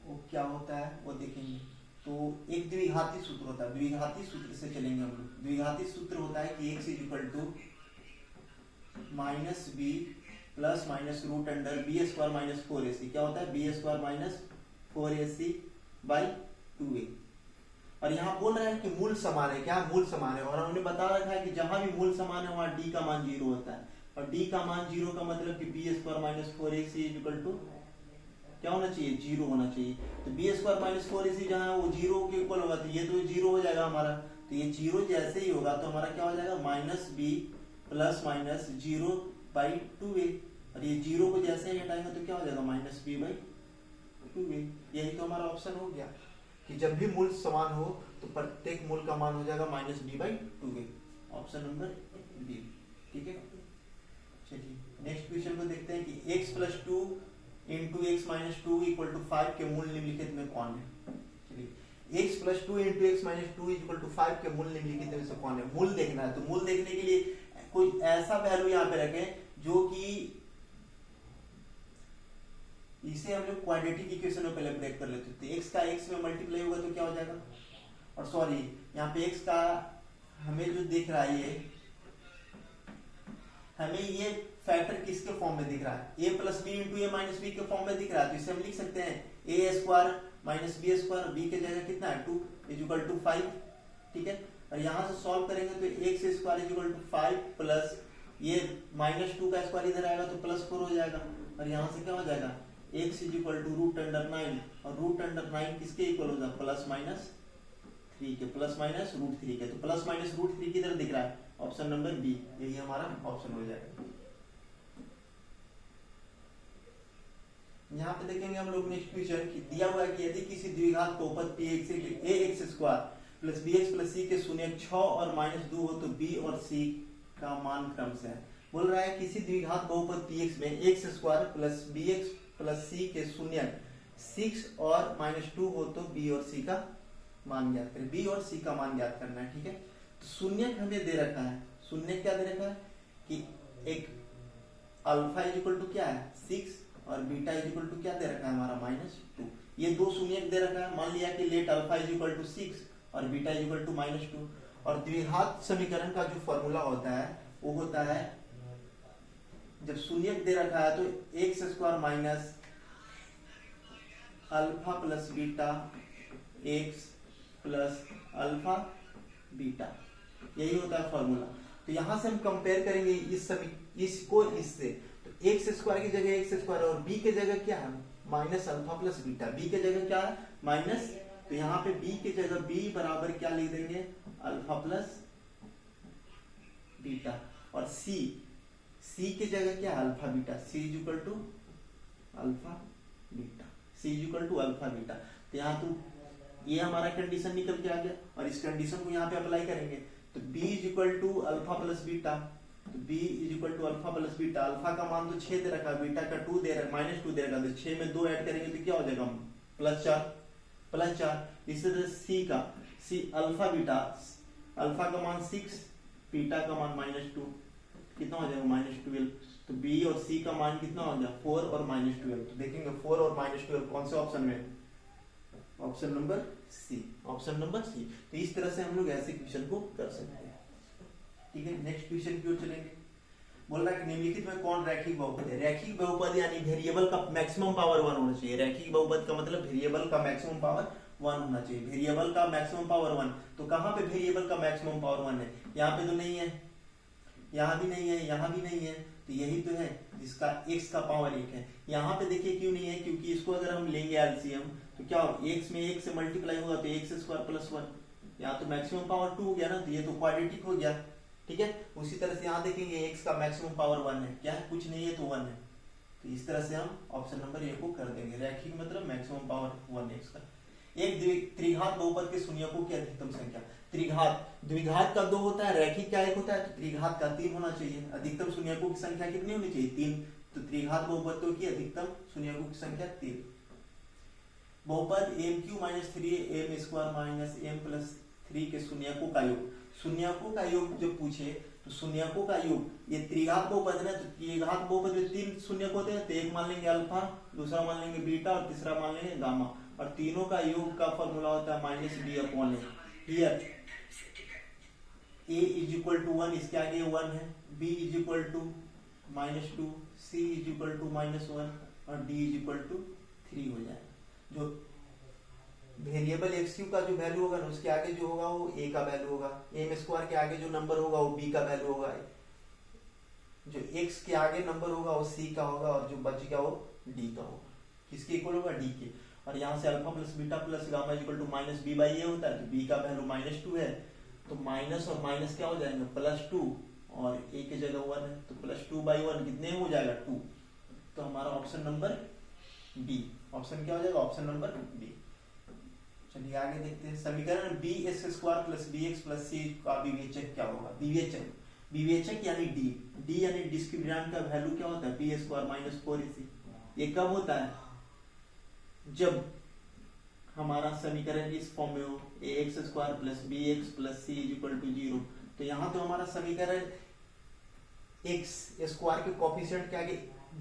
वो क्या होता है वो देखेंगे। तो एक द्विघाती सूत्र होता है, द्विघाती सूत्र से चलेंगे हम लोग। द्विघाती सूत्र होता है कि x equal to -b plus minus root under b square minus 4ac, क्या होता है b स्क्वायर माइनस 4ac/2a। और यहाँ बोल रहा है कि मूल समान है, क्या मूल समान है, और हमने बता रखा है कि जहां भी मूल समान है वहां d का मान 0 होता है, और d का मान 0 का मतलब कि b square minus 4ac equal to क्या होना चाहिए 0 होना चाहिए। तो b स्क्वायर माइनस 4ac जहाँ है वो 0 के इक्वल होगा तो ये तो 0 हो जाएगा हमारा। तो ये 0 जैसे ही होगा तो हमारा क्या हो जाएगा -b प्लस माइनस 0/2a, और ये 0 को जैसे ही हटाएंगे तो क्या हो जाएगा -b/2a। 2a। यही तो हमारा ऑप्शन हो गया कि जब भी मूल समान हो तो प्रत्येक मूल का मान हो जाएगा -b/2a। Option number b. ठीक है, चलिए नेक्स्ट क्वेश्चन को देखते हैं कि x + 2 × x - 2 = 5 के मूल निम्नलिखित में कौन है। चलिए x + 2 × x - 2 = 5 के मूल निम्नलिखित में से कौन है। मूल देखना है, तो मूल देखने के लिए कोई ऐसा वैल्यू यहाँ पे रखें जो कि इसे हम लोग क्वाड्रेटिक इक्वेशन में पहले ब्रेक कर लेते थे। x का x में मल्टीप्लाई होगा तो क्या हो जाएगा, और सॉरी यहाँ पे x का हमें जो दिख रहा है, ये हमें ये फैक्टर किसके फॉर्म में दिख रहा है, a + b × a - b के फॉर्म में दिख रहा है। तो इसे हम लिख सकते हैं a² - b², b के जगह कितना है 2 = 5। ठीक है, और यहां से सॉल्व करेंगे तो x² = 5 प्लस ये -2 का स्क्वायर इधर आएगा तो +4 हो जाएगा, और यहां से क्या हो जाएगा x = √9, और √9 किसके इक्वल हो जाएगा +-3 के, ±√3 के। तो ±√3 किधर दिख रहा है, ऑप्शन नंबर बी, यही हमारा ऑप्शन हो जाएगा। यहाँ पे देखेंगे हम लोग नेक्स्ट क्वेश्चन कि दिया हुआ है कि यदि किसी द्विघात बहुपद ax² + bx + c के शून्यक 6 और -2 हो तो b और c का मान क्रमशः है। बोल रहा है किसी द्विघात बहुपद px में x² + bx + c के शून्यक 6 और -2 हो तो b और c का मान ज्ञात करें। b और c का मान ज्ञात करना है। ठीक है, तो शून्यक हमें दे रखा है, शून्यक क्या दे रखा है कि एक अल्फा = क्या है 6 और बीटा = क्या दे रखा है हमारा -2। ये दो शून्यक दे रखा है। मान लिया कि लेट अल्फा = 6 और बीटा = -2, और द्विघात समीकरण का जो फॉर्मूला होता है वो होता है, जब शून्यक दे रखा है तो x² - alpha + beta x + alpha beta, यही होता है फॉर्मूला। तो यहां से हम कंपेयर करेंगे इसको इससे, तो x² की जगह x² और b के जगह क्या है -अल्फा + बीटा, b के जगह क्या है माइनस, तो यहाँ पे b के जगह b बराबर क्या लिख देंगे अल्फा + बीटा, और c के जगह क्या है alpha beta, c = alpha beta, c = alpha beta. तो यहाँ तो ये हमारा कंडीशन निकल के आ गया, और इस कंडीशन को यहाँ पे अप्लाई करेंगे तो b = अल्फा + बीटा, तो b = अल्फा + बीटा। अल्फा का मान तो 6 दे रखा है, बीटा का 2 दे रखा है, -2 दे रखा है, तो 6 में 2 ऐड करेंगे तो क्या हो जाएगा +4। इसी तरह c अल्फा बीटा, अल्फा का मान 6, बीटा का मान -2, कितना हो जाएगा -12। तो b और c का मान कितना हो गया 4 और -12। तो देखेंगे 4 और -12 कौन से ऑप्शन में, option number c, option number c. तो इस तरह से हम लोग ऐसे क्वेश्चन को कर सकते हैं। ठीक है, नेक्स्ट क्वेश्चन की ओर चलेंगे। बोल रहा है कि निम्नलिखित में कौन रैखिक बहुपद है। रैखिक बहुपद यानी वेरिएबल का मैक्सिमम पावर 1 होना चाहिए। रैखिक बहुपद का मतलब वेरिएबल का मैक्सिमम पावर 1 होना चाहिए। वेरिएबल का मैक्सिमम पावर 1, तो कहां पे वेरिएबल का मैक्सिमम पावर 1 है, यहाँ पे तो नहीं है, यहाँ भी नहीं है, यहाँ भी नहीं है, तो यही तो है जिसका x का पावर 1 है। यहाँ पे देखिए क्यों नहीं है, क्योंकि इसको अगर हम लेंगे एलसीएम तो क्या हो, x में 1 से मल्टीप्लाई होगा तो x² + 1, यहाँ तो मैक्सिमम पावर 2 हो गया ना, तो ये तो क्वाड्रेटिक हो गया। ठीक है, उसी तरह से यहाँ देखेंगे x का मैक्सिमम पावर 1 है, क्या है कुछ नहीं है तो 1 है, तो इस तरह से हम ऑप्शन नंबर ए को कर देंगे। रैखिक मतलब मैक्सिमम पावर 1 x का। एक त्रिघात बहुपद के शून्यकों की अधिकतम संख्या। त्रिघात द्विघात का 2 होता है, रैखिक का 1 होता है, तो त्रिघात का 3 होना चाहिए। अधिकतम शून्यकों की संख्या कितनी होनी चाहिए 3, तो त्रिघात बहुपदों की अधिकतम शून्यकों की संख्या 3। बहुपद m³ - 3m² - m+3 के शून्यकों का योग। शून्यकों का योग जो पूछे तो शून्यकों का योग, ये त्रिघात बहुपद है, तो त्रिघात बहुपद में 3 शून्यक होते हैं, तो एक मान लेंगे अल्फा, दूसरा मान लेंगे बीटा और तीसरा मान लेंगे गामा, और तीनों का योग का फॉर्मूला होता है -b/a। हियर a = 1, इसके आगे 1 है, b = -2, c = -1 और d = 3 हो जाएगा। जो वेरिएबल x³ का जो वैल्यू होगा ना, उसके आगे जो होगा वो a का वैल्यू होगा, m² के आगे जो नंबर होगा वो b का वैल्यू होगा, जो x के आगे नंबर होगा वो c का होगा, और जो बच गया वो d का होगा। किसके इक्वल होगा, d के। और यहाँ से अल्फा + बीटा + गामा = -b/a होता है, तो b का वैल्यू -2 है, तो माइनस और माइनस क्या हो जाएंगे +2, और a की जगह 1 है, तो +2/1 कितने हो जाएगा 2। तो हमारा ऑप्शन नंबर बी, ऑप्शन क्या हो जाएगा, ऑप्शन नंबर बी। चलिए आगे देखते हैं, समीकरण B X square plus B X plus C का विवेचक क्या होगा। विवेचक, विवेचक यानी डी, डी यानी डिस्क्रिमिनेंट का वैल्यू क्या होता है, बी स्क्वायर माइनस 4ac। ये कब होता है, जब हमारा समीकरण इस फॉर्म में हो, A X square plus B X plus C is equal to 0। तो यहाँ तो हमारा समीकरण एक्स स्क्वायर के कोफिशिएंट के आगे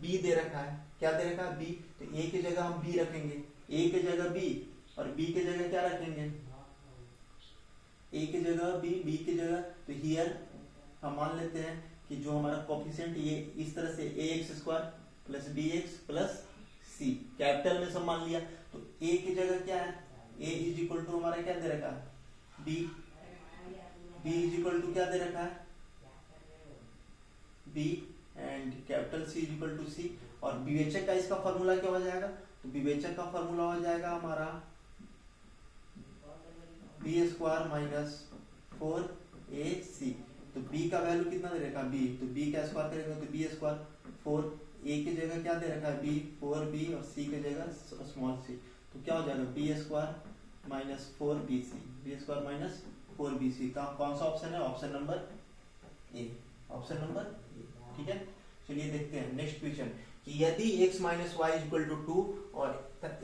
बी दे रखा है, क्या दे रखा है, बी। तो ए की जगह हम बी रखेंगे, ए की जगह बी, और बी की जगह क्या रखेंगे, ए की जगह बी, बी की जगह। तो हियर हम मान लेते हैं कि जो हमारा कोफिशिएंट ये इस तरह से A X square plus B X plus C, capital में सब मान लिया। तो ए की जगह क्या है, ए इज इक्वल टू हमारा क्या दे रखा है, B, B is equal to क्या दे रखा है, B, and capital C is equal to C. और विवेचक का इसका फॉर्मूला क्या हो जाएगा, तो विवेचक का फॉर्मूला हो जाएगा हमारा बी स्क्वायर माइनस 4ac। तो b का वैल्यू कितना दे रखा है, b, तो b का स्क्वायर करेंगे तो b स्क्वायर 4, a की जगह क्या दे रखा है, b, 4b, और c की जगह स्मॉल c। तो क्या हो जाएगा, b square minus 4bc, b square minus 4bc का कौन सा ऑप्शन है, option number A, option number A. ठीक है, चलिए देखते हैं नेक्स्ट क्वेश्चन कि यदि x minus y equal to 2 और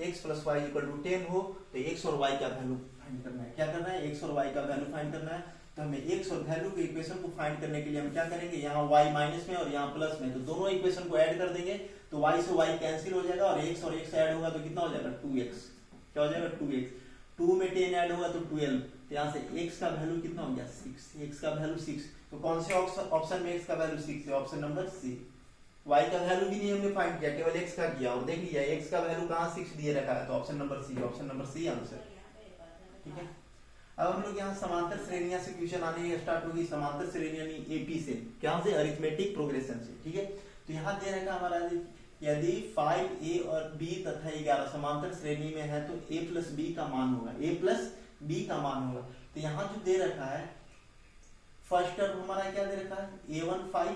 x plus y equal to 10 हो तो x और y का वैल्यू फाइंड करना है। क्या करना है, x और y का वैल्यू फाइंड करना है। तो हमें x और वैल्यू के इक्वेशन को फाइंड करने के लिए हम क्या करेंगे, यहाँ y माइनस में और यहाँ प्लस में, तो दोनों इक्वेशन को ऐड कर देंगे। तो y से y कैंसिल हो जाएगा और x ऐड होगा तो कितना हो जाएगा, 2x। क्या हो जाएगा, 2x। 2 में 10 ऐड होगा तो 12। तो यहाँ से x का वैल्यू कितना हो गया, 6, x का वैल्यू 6। तो कौन से ऑप्शन में x का वैल्यू 6 है, ऑप्शन नंबर सी। y का वैल्यू भी नहीं हमने फाइंड किया, केवल x का किया, और देख लिया x का वैल्यू कहाँ 6 दिए रखा है, तो option number c, option number c answer. ठीक है, अब हम लोग यहाँ समांतर श्रेणियां से क्वेश्चन आने स्टार्ट होगी। समांतर श्रेणी यानी एपी से, क्या से, अरिथमेटिक प्रोग्रेशन से। ठीक है, तो यहाँ दे रखा हमारा यदि 5a और b तथा 11 समांतर श्रेणी में है तो a प्लस b का मान होगा, a प्लस b का मान होगा। तो यहाँ जो दे रखा है फर्स्ट टर्म हमारा क्या दे रखा है, a1 5,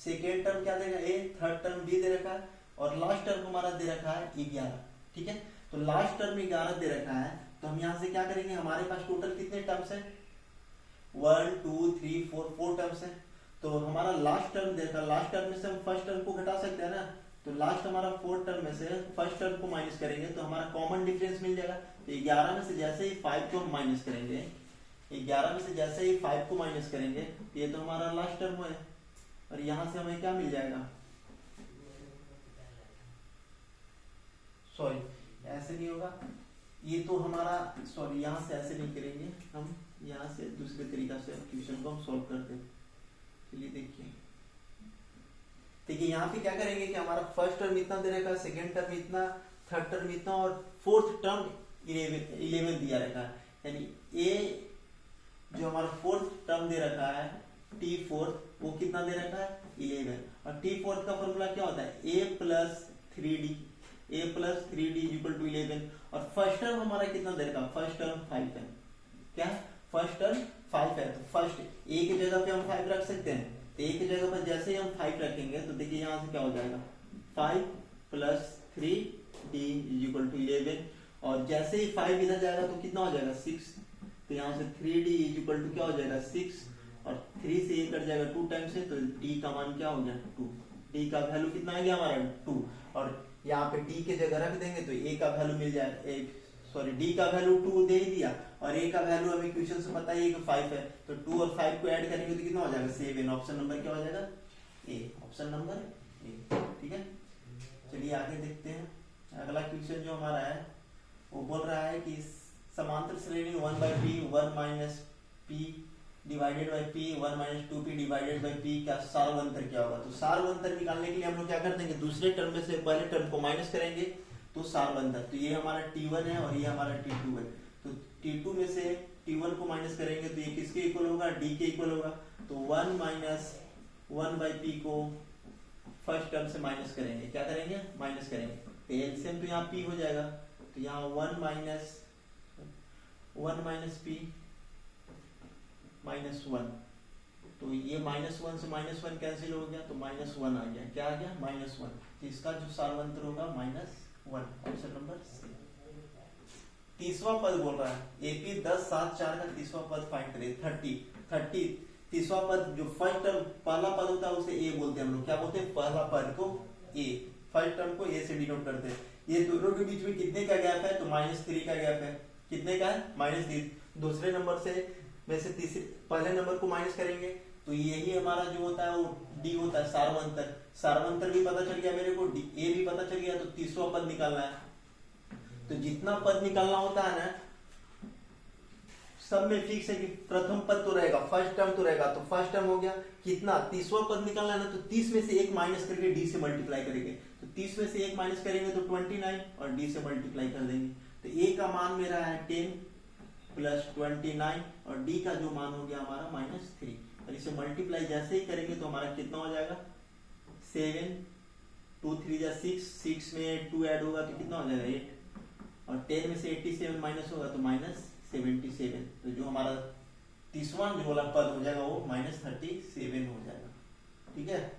सेकेंड टर्म क्या देगा a, थर्ड टर्म b दे रखा है, और लास्ट टर्म हमारा दे रखा है 11। ठीक है, तो लास्ट टर्म 11 दे रखा है। तो हम यहाँ से क्या करेंगे, हमारे पास टोटल कितने टर्म्स है, 1 2 3 4 टर्म्स है। तो हमारा लास्ट टर्म देखा, लास्ट टर्म में से हम फर्स्ट टर्म को घटा सकते हैं ना। तो लास्ट हमारा 4 टर्म में से फर्स्ट टर्म को माइनस करेंगे तो हमारा कॉमन डिफरेंस मिल जाएगा। तो 11 में से जैसे ही 5 को हम माइनस करेंगे, 11 में से जैसे ही 5 को माइनस करेंगे तो ये तो हमारा लास्ट टर्म है, और यहाँ से हमें क्या मिल जाएगा, सॉरी ऐसे नहीं होगा, ये तो हमारा, सॉरी यहाँ से ऐसे नहीं करेंगे हम, यहाँ से दूसरे तरीका से क्वेश्चन को हम सॉल्व करते हैं। चलिए देखिए यहाँ पे क्या करेंगे कि हमारा फर्स्ट टर्म इतना दे रखा है, सेकेंड टर्म इतना, थर्ड टर्म इतना, और फोर्थ टर्म 11 दिया रखा है। यानी ए जो हमारा फोर्थ टर्म दे रखा है t4, वो कितना दे रखा है, 11। और t4 का फॉर्मूला क्या होता है, a plus 3d, a plus 3d equal to 11। और फर्स्ट टर्म हमारा कितना दे रखा है, फर्स्ट टर्म 5 है। क्या है, फर्स्ट टर्म 5 है। तो फर्स्ट a की जगह पे हम 5 रख सकते हैं। तो a की जगह पर जैसे ही हम 5 रखेंगे तो देखिए यहाँ से क्या हो जाएगा, 5 प्लस 3d इक्वल टू 11। और जैसे ही 5 इधर जाएगा तो कितना हो जाएगा, 6। तो यहाँ से 3d इक्वल टू क्या हो जाएगा, 6, और 3 से 1 कट जाएगा 2 टाइम से, तो d का मान क्या हो गया, 2। d का वैल्यू कितना आ गया हमारा, 2। और यहाँ पे d के जगह रख देंगे तो a का वैल्यू मिल जाएगा, सॉरी d का वैल्यू 2 दे ही दिया, और a का वैल्यू हमें क्वेश्चन से पता है कि 5 है। तो 2 और 5 को ऐड करेंगे तो कितना हो जाएगा, 7। ऑप्शन नंबर क्या हो जाएगा, a, ऑप्शन नंबर a। ठीक है, चलिए आगे देखते हैं। अगला क्वेश्चन जो हमारा है वो बोल रहा है कि समांतर श्रेणी 1/p 1 minus p divided by p 1 minus 2p divided by p का सार्वंतर क्या होगा। तो सार्वंतर निकालने के लिए हम लोग क्या कर देंगे, दूसरे टर्म में से पहले टर्म को माइनस करेंगे तो सार्वंतर। तो ये हमारा t1 है और ये हमारा t2 है। तो t2 में से t1 को माइनस करेंगे तो ये किसके इक्वल होगा, d के इक्वल होगा। तो 1 माइनस 1/p को फर्स्ट टर्म से माइनस करेंगे, क्या करेंगे, माइनस करेंगे। तो एलसीएम तो यहाँ p हो जाएगा, तो यहाँ 1 माइनस p माइनस 1, तो ये -1 से -1 कैंसिल हो गया तो -1 आ गया। क्या आ गया, -1। तो इसका जो सार्वंतर होगा माइनस 1, ऑप्शन नंबर सी। तीसवा पद बोल रहा है एपी 10 7 4 का तीसरा पद फाइंड करिए। 30 तीसरा पद जो फर्स्ट टर्म पहला पद होता है उसे ए बोलते हैं हम लोग। क्या बोलते हैं? पहला पद को ए, फर्स्ट टर्म को ए से डिनोट करते हैं। ये दोनों के बीच में कितने का गैप है? तो -3 का गैप है। कितने का है? -3। दूसरे नंबर से में से तीसरे पहले नंबर को माइनस करेंगे तो यही हमारा जो होता है वो डी होता है, सार्वंतर। सार्वंतर भी पता चल गया मेरे को, ए भी पता चल गया, तो तीसरा पद निकालना है। तो जितना पद निकालना होता है ना सब में फिक्स है कि प्रथम पद तो रहेगा, फर्स्ट टर्म तो रहेगा। तो फर्स्ट टर्म हो गया कितना? तीसरा पद निकालना है ना, तो 30 में से 1 माइनस करके डी से मल्टीप्लाई करेंगे। तो 30 में से 1 माइनस करेंगे तो 29 और डी से मल्टीप्लाई कर देंगे। तो ए का मान मेरा है 10 प्लस 29 और डी का जो मान हो गया हमारा -3। और इसे मल्टीप्लाई जैसे ही करेंगे तो हमारा कितना हो जाएगा? 7 2 3 जा 6 में 2 ऐड होगा तो कितना हो जाएगा? 8 और 10 में से 87 माइनस होगा तो -77। तो जो हमारा तीसरा जो वाला पद हो जाएगा वो -37 हो जाएगा। ठीक है,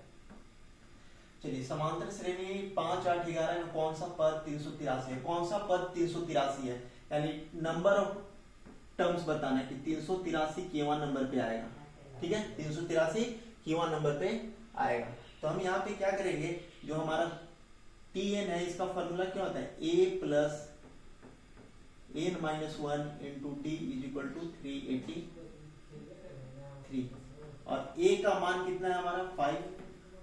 चलिए समांतर श्रेणी 5 8 11 में कौन सा पद 383 है? कौन सा पद 383 है? यानी नंबर ऑफ टर्म्स बताना है कि 383 केवां नंबर पे आएगा। ठीक है, 383 केवां नंबर पे आएगा। तो हम यहाँ पे क्या करेंगे, जो हमारा tn है इसका फॉर्मूला क्या होता है? a plus n-1 into d is equal to 383 और a का मान कितना है हमारा? 5।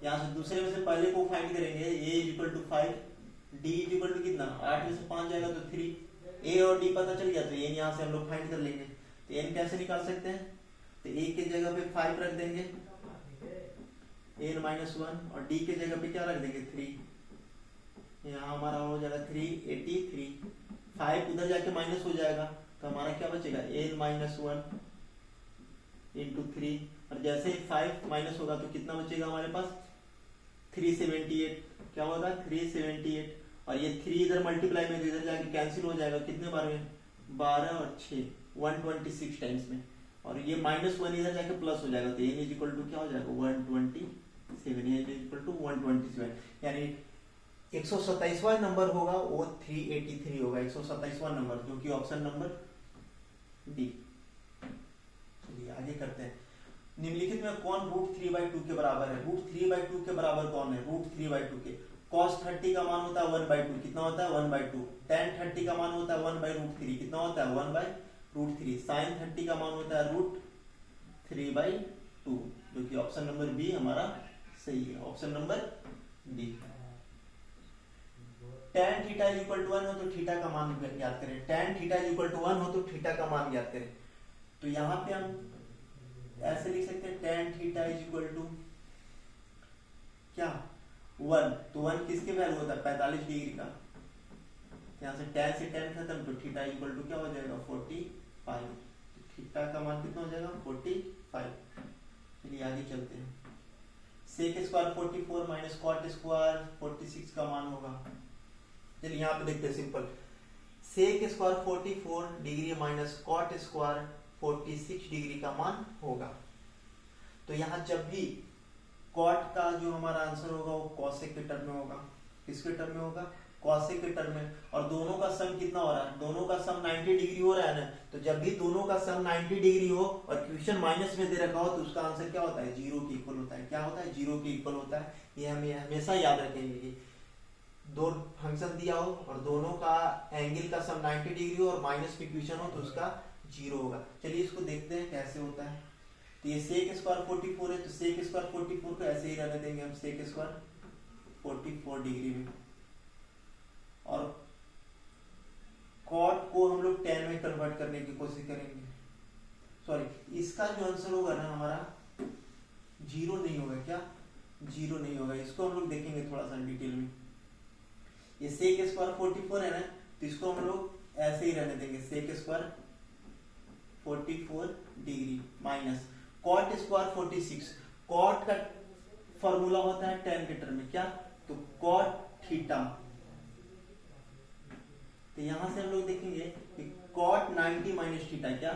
यहाँ से दूसरे में से पहले को फाइंड करेंगे, a is equal to 5, d is equal to कितना? 8 में से 5 जाएगा तो 3। a और d पता चल गया तो n यहाँ से हम लोग फाइंड कर लेंगे। तो n कैसे निकाल सकते हैं? तो a के जगह पे 5 रख देंगे n-1 और d के जगह पे क्या रख देंगे? 3। यहाँ हमारा हो जाएगा 383। 5 उधर जाके माइनस हो जाएगा तो हमारा क्या बचेगा? n-1 इंटू 3 और जैसे ही 5 माइनस होगा तो कितना बचेगा हमारे पास? 378। क्या होगा? 378 और ये 3 इधर मल्टीप्लाई में इधर जाके कैंसिल हो जाएगा। कितने बार में? 12 और 6 126 टाइम्स में। और ये -1 इधर जाके प्लस हो जाएगा तो n इज इक्वल टू क्या हो जाएगा? 127। n इज इक्वल टू 127 यानी 127वां नंबर होगा वो 383 होगा। 127वां नंबर जो कि ऑप्शन नंबर डी। चलिए आगे करते हैं। निम्नलिखित में कौन √3/2 के बराबर है? √3/2 के बराबर कौन है? √3/2 के cos 30 का मान होता है 1/2। कितना होता है? 1/2। tan 30 का मान होता है 1/√3। कितना होता है? 1/√3। sin 30 का मान होता है √3/2 जो कि ऑप्शन नंबर बी हमारा सही है। Option number b. tan theta is equal to 1 हो तो थीटा का मान ज्ञात करें। tan theta is equal to 1 हो तो थीटा का मान ज्ञात करें। तो यहाँ पे हम ऐसे लिख सकते हैं tan theta is equal to क्या? 1। तो 1 किसके वैल्यू होता है? 45 डिग्री का। यहाँ से tan से tan खत्म तो थीटा इज इक्वल टू क्या हो जाएगा? 45। थीटा का मान कितना हो जाएगा? 45। चलिए आगे चलते हैं। sec square 44 minus cot square 46 का मान होगा। चलिए यहाँ पे देखते हैं simple. sec square 44 degree minus cot square 46 degree का मान होगा। तो यहाँ जब भी cot का जो हमारा आंसर होगा वो cosec के टर्म में होगा। किसके टर्म में होगा? cosec के टर्म में। और दोनों का सम कितना हो रहा है? दोनों का सम 90 डिग्री हो रहा है ना। तो जब भी दोनों का सम 90 डिग्री हो और क्वेश्चन माइनस में दे रखा हो तो उसका आंसर क्या होता है? 0 के इक्वल होता है। क्या होता है? 0 के इक्वल होता है। ये हमें हमेशा याद रखेंगे कि दो फंक्शन दिया हो और दोनों का एंगल का सम 90 डिग्री हो और माइनस में क्वेश्चन हो तो उसका 0 होगा। चलिए इसको देखते हैं कैसे होता है। तो ये sec स्क्वायर 44 है तो sec स्क्वायर 44 को ऐसे ही रहने देंगे हम sec स्क्वायर 44 डिग्री में। और cot को हम लोग tan में कन्वर्ट करने की कोशिश करेंगे। सॉरी, इसका जो आंसर होगा ना हमारा 0 नहीं होगा। क्या? 0 नहीं होगा। इसको हम लोग देखेंगे थोड़ा सा डिटेल में। ये sec स्क्वायर 44 है ना तो इसको हम लोग ऐसे ही रहने देंगे sec square 44 degree minus cot square 46। cot का फॉर्मूला होता है tan के टर्म में। क्या? तो cot थीटा। तो यहां से हम लोग देखेंगे कि cot 90 माइनस थीटा। क्या?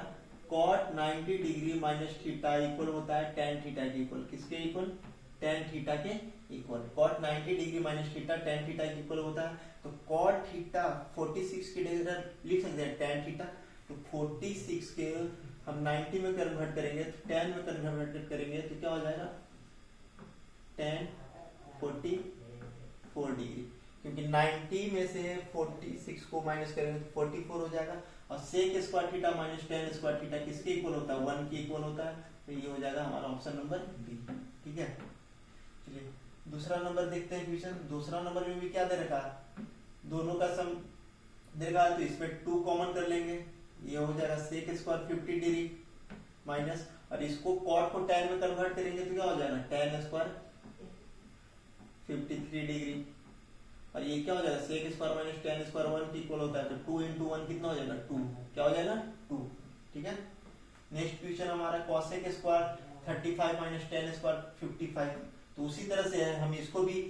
cot 90 degree minus theta equal होता है tan थीटा के इक्वल। किसके इक्वल? tan थीटा के equal cot 90 degree minus theta tan theta equal होता है। तो कॉट थीटा 46 की जगह लिख सकते हैं टेन थीटा। तो 46 के हम 90 में कन्वर्ट करेंगे तो 10 में कन्वर्ट करेंगे तो क्या हो जाएगा tan 44 डिग्री, क्योंकि 90 में से 46 को माइनस करेंगे तो 44 हो जाएगा। और sec square theta minus tan square theta किसके इक्वल होता है 1 के इक्वल होता है। तो ये हो जाएगा हमारा ऑप्शन नंबर बी। ठीक है, चलिए दूसरा नंबर देखते हैं क्वेश्चन। दूसरा नंबर में भी क्या दे रखा है, दोनों का सम दे रखा है, तो इसमें 2 कॉमन कर लेंगे, ये हो जाएगा सेक स्क्वायर 50 डिग्री माइनस, और इसको कॉट को tan में कन्वर्ट करेंगे तो क्या हो जाएगा tan स्क्वायर 53 डिग्री, और ये क्या हो जाएगा sec square minus tan square 1 के इक्वल होता है। तो 2 इंटू 1 कितना हो जाएगा 2, क्या हो जाएगा 2। ठीक है, नेक्स्ट क्वेश्चन हमारा cosec square 35 minus tan square 55। तो उसी तरह से हम इसको भी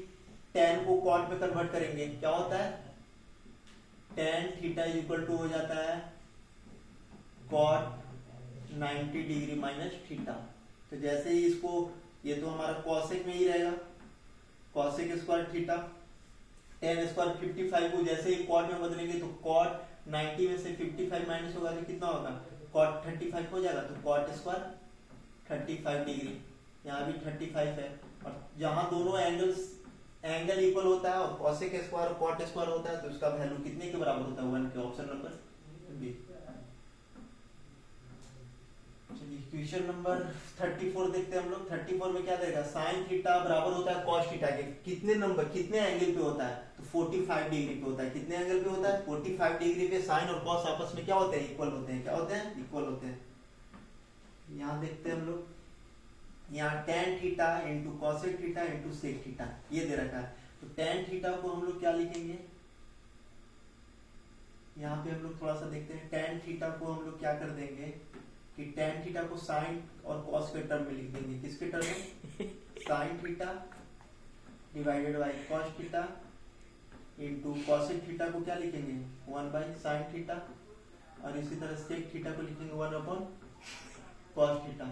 tan को कॉट में कन्वर्ट करेंगे, क्या होता है tan थीटा इक्वल टू हो जाता है कॉट 90 डिग्री माइनस थीटा। तो जैसे ही इसको, ये तो हमारा कॉसेक में ही रहेगा, cosec square theta tan square 55 को जैसे ही कॉट में बदलेंगे तो कॉट 90 में से 55 माइनस होगा तो कितना होगा कॉट 35 हो जाएगा। तो कॉट स्क्वायर 35 डिग्री, यहाँ भी 35 है, और जहां दोनों एंगल इक्वल होता है और कॉसेक स्क्वायर और कॉट स्क्वायर होता है तो उसका वैल्यू कितने के बराबर होता है 1 के। Option number b. चलिए क्वेश्चन नंबर 34 देखते हैं हम लोग। 34 में क्या देगा, साइन थीटा बराबर होता है कॉस थीटा के कितने नंबर कितने एंगल पे होता है, तो 45 डिग्री पे होता है। कितने एंगल पे होता है 45 डिग्री पे। साइन और कॉस आपस में क्या होते हैं इक्वल होते हैं, क्या होते हैं इक्वल होते हैं। यहाँ देखते हैं हम लोग, यहाँ tan theta into cosec theta into sec theta ये दे रखा है। तो tan थीटा को हम लोग क्या लिखेंगे, यहाँ पे हम लोग थोड़ा सा देखते हैं। tan थीटा को हम लोग क्या कर देंगे कि tan थीटा को साइन और कॉस के टर्म में लिख देंगे। किसके टर्म में, sine theta divided by cos theta into cosec theta को क्या लिखेंगे 1 बाई साइन थीटा, और इसी तरह सेक थीटा को लिखेंगे 1 upon cos theta.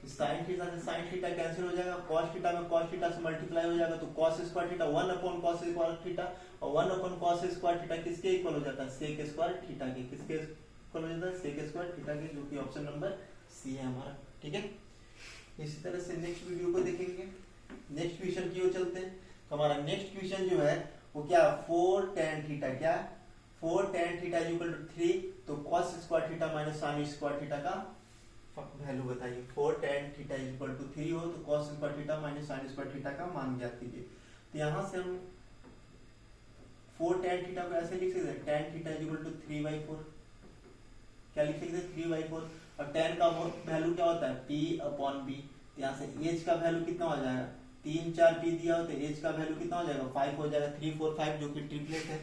Sine theta से साइन थीटा कैंसिल हो जाएगा, कॉस थीटा में कॉस थीटा से मल्टीप्लाई हो जाएगा, तो cos square theta 1 upon cos square theta, और 1 अपॉन कॉस स्क्वायर थीटा किसके इक्वल हो जाता है सेक स्क्वायर थीटा के। किसके इक्वल हो जाता है सेक स्क्वायर थीटा के, जो कि ऑप्शन नंबर सी है हमारा। ठीक है, इसी तरह से नेक्स्ट वीडियो को देखेंगे। नेक्स्ट क्वेश्चन की ओर चलते हैं। तो हमारा नेक्स्ट क्वेश्चन जो है वो क्या 4 tan थीटा, क्या 4 tan थीटा इक्वल टू 3, तो cos square theta minus sine square theta का वैल्यू बताइए। 4 tan थीटा इक्वल टू 3 हो तो cos square theta minus sine square theta का मान ज्ञात कीजिए। तो यहाँ से हम 4 tan थीटा को ऐसे लिख सकते हैं tan थीटा इक्वल टू 3/4, क्या लिख सकते हैं 3/4, और tan का वैल्यू क्या होता है p अपॉन b। यहाँ से h का वैल्यू कितना हो जाएगा 3 4 p दिया हो तो h का वैल्यू कितना हो जाएगा 5 हो जाएगा, 3 4 5 जो कि ट्रिपलेट है।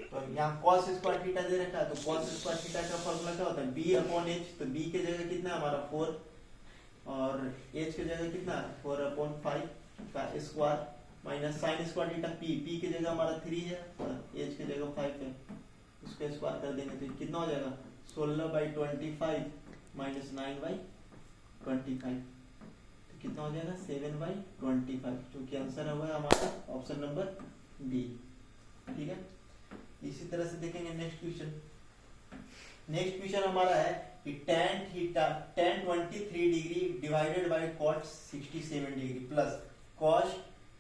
तो यहाँ cos स्क्वायर थीटा दे रखा है, तो cos स्क्वायर थीटा का फॉर्मूला क्या होता है b अपॉन h। तो b के जगह कितना है हमारा 4, और h के जगह कितना है 4 अपॉन 5 का square minus sine square theta p के जगह हमारा 3 है और h के जगह 5 है, इसको स्क्वायर कर देंगे तो कितना हो जाएगा 16/25 माइनस 9/25, तो कितना हो जाएगा 7/25, जो कि आंसर है वह हमारा ऑप्शन नंबर बी। ठीक है, इसी तरह से देखेंगे नेक्स्ट क्वेश्चन। नेक्स्ट क्वेश्चन हमारा है कि tan theta tan 23 degree divided by cot 67 degree plus cos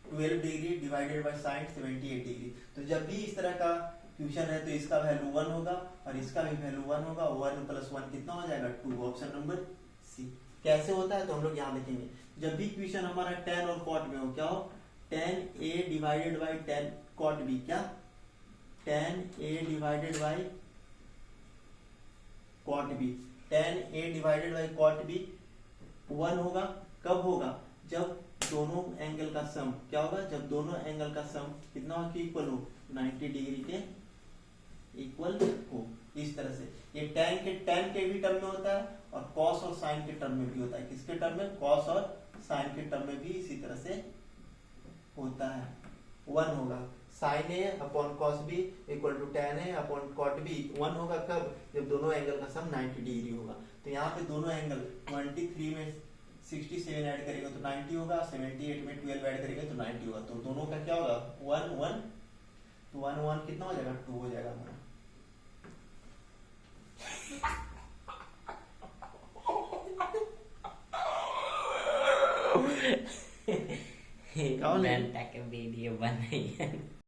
12 degree divided by sin 78 degree. तो जब भी इस तरह का क्वेश्चन है तो इसका वैल्यू 1 होगा और इसका भी वैल्यू 1 होगा, 1 प्लस 1 कितना हो जाएगा 2, ऑप्शन नंबर सी। कैसे होता है तो हम लोग यहाँ देखेंगे। जब भी क्वेश्चन हमारा tan और cot में हो, क्या हो tan a divided by tan cot b, क्या tan a divided by cot b, tan a divided by cot b 1 होगा। कब होगा जब दोनों एंगल का सम क्या होगा, जब दोनों एंगल का सम कितना हो इक्वल हो 90 डिग्री के इक्वल हो। इस तरह से ये tan के भी टर्म में होता है और cos और sin के टर्म में भी होता है। किसके टर्म में cos और sin के टर्म में भी इसी तरह से होता है। 1 होगा sin a upon cos b equal to tan a upon cot b 1 होगा कब, जब दोनों एंगल का सम 90 डिग्री होगा। तो यहाँ पे दोनों एंगल 23 में 67 ऐड करेंगे तो 90 होगा, 78 में 12 ऐड करेंगे तो 90 होगा। तो दोनों का क्या होगा 1 1, तो 1 1 कितना हो जाएगा 2 हो जाएगा हमारा। घंटा के वीडियो बनाइए।